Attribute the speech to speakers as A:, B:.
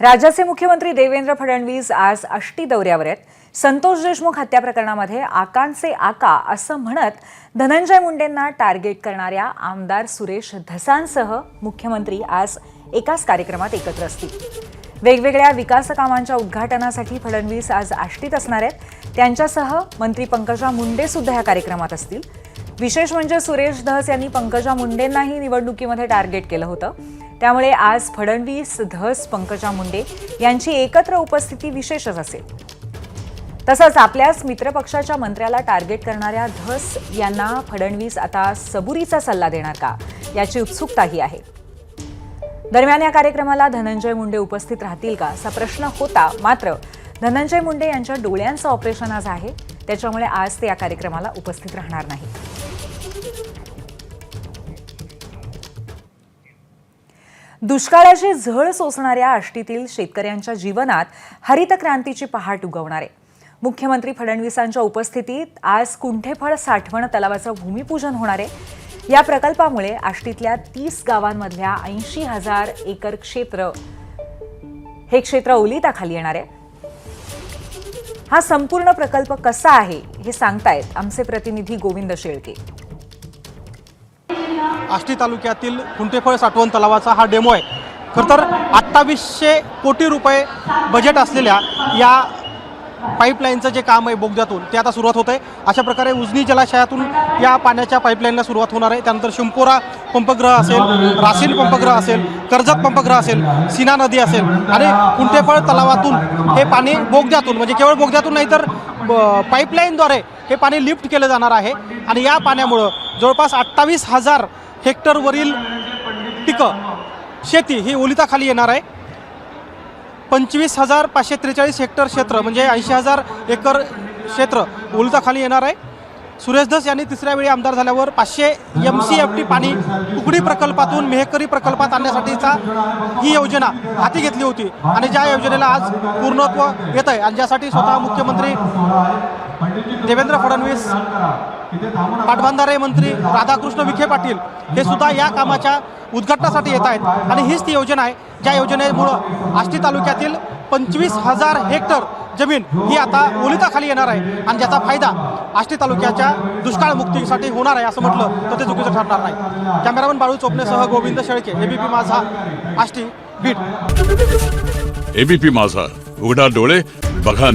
A: राज्याचे मुख्यमंत्री देवेंद्र फडणवीस आज आष्टी दौऱ्यावर आहेत. संतोष देशमुख हत्या प्रकरणामध्ये आकांचे आका असं म्हणत धनंजय मुंडेंना टार्गेट करणाऱ्या आमदार सुरेश धसांसह मुख्यमंत्री आज एकाच कार्यक्रमात एकत्र असतील. वेगवेगळ्या विकास कामांच्या उद्घाटनासाठी फडणवीस आज आष्टीत असणार आहेत. त्यांच्यासह मंत्री पंकजा मुंडे सुद्धा या कार्यक्रमात असतील. विशेष म्हणजे सुरेश धस यांनी पंकजा मुंडेंनाही निवडणुकीमध्ये टार्गेट केलं होतं. त्यामुळे आज फडणवीस, धस, पंकजा मुंडे यांची एकत्र उपस्थिती विशेषच असेल. तसंच आपल्याच मित्रपक्षाच्या मंत्र्याला टार्गेट करणाऱ्या धस यांना फडणवीस आता सबुरीचा सल्ला देणार का, याची उत्सुकताही आहे. दरम्यान या कार्यक्रमाला धनंजय मुंडे उपस्थित राहतील का असा प्रश्न होता. मात्र धनंजय मुंडे यांच्या डोळ्यांचं ऑपरेशन आज आहे, त्याच्यामुळे आज ते या कार्यक्रमाला उपस्थित राहणार नाही. दुष्काळाची झळ सोसणाऱ्या आष्टीतील शेतकऱ्यांच्या जीवनात हरित क्रांतीची पहाट उगवणार आहे. मुख्यमंत्री फडणवीसांच्या उपस्थितीत आज कुंठेफळ साठवण तलावाचं भूमिपूजन होणार आहे. या प्रकल्पामुळे आष्टीतल्या 30 गावांमधल्या 80,000 एकर क्षेत्र ओलिताखाली येणार आहे. हा संपूर्ण प्रकल्प कसा आहे हे सांगतायत आमचे प्रतिनिधी गोविंद शेळके.
B: आष्टी तालुक्यातील कुंठेफळ साठवण तलावाचा हा डेमो आहे. खरं तर 2800 कोटी रुपये बजेट असलेल्या या पाईपलाईनचं जे काम आहे बोगद्यातून ते आता सुरुवात होत आहे. अशा प्रकारे उजनी जलाशयातून या पाण्याच्या पाईपलाईनला सुरुवात होणार आहे. त्यानंतर शिंपोरा पंपगृह असेल, रासीन पंपगृह असेल, कर्जत पंपगृह असेल, सीना नदी असेल आणि कुंठेफळ तलावातून हे पाणी बोगद्यातून, म्हणजे केवळ बोगद्यातून नाही तर पाईपलाईनद्वारे हे पाणी लिफ्ट केलं जाणार आहे. आणि या पाण्यामुळं जवळपास 28,000 हेक्टरवरील पिकं, शेती ही ओलिताखाली येणार आहे. 25,543 हेक्टर क्षेत्र म्हणजे 80,000 एकर क्षेत्र ओलिताखाली येणार आहे. सुरेश धस यांनी तिसऱ्या वेळी आमदार झाल्यावर 500 MCFT पाणी कुकडी प्रकल्पातून मेहकरी प्रकल्पात आणण्यासाठीचा ही योजना हाती घेतली होती आणि ज्या योजनेला आज पूर्णत्व येत आहे आणि ज्यासाठी स्वतः मुख्यमंत्री देवेंद्र फडणवीस, पाटबंधारे मंत्री राधाकृष्ण विखे पाटील हे सुद्धा या कामाच्या उद्घाटनासाठी येत आहेत. आणि हीच ती योजना आहे ज्या योजनेमुळं आष्टी तालुक्यातील 25,000 हेक्टर जमीन ही आता ओलिताखाली येणार आहे आणि ज्याचा फायदा आष्टी तालुक्याच्या दुष्काळ मुक्तीसाठी होणार आहे असं म्हटलं तर ते चुकीचं ठरणार नाही. कॅमेरामन बाळू चोपणेसह गोविंद शेळके, ABP माझा, आष्टी, बीड.
C: ABP माझा, उघडा डोळे बघा.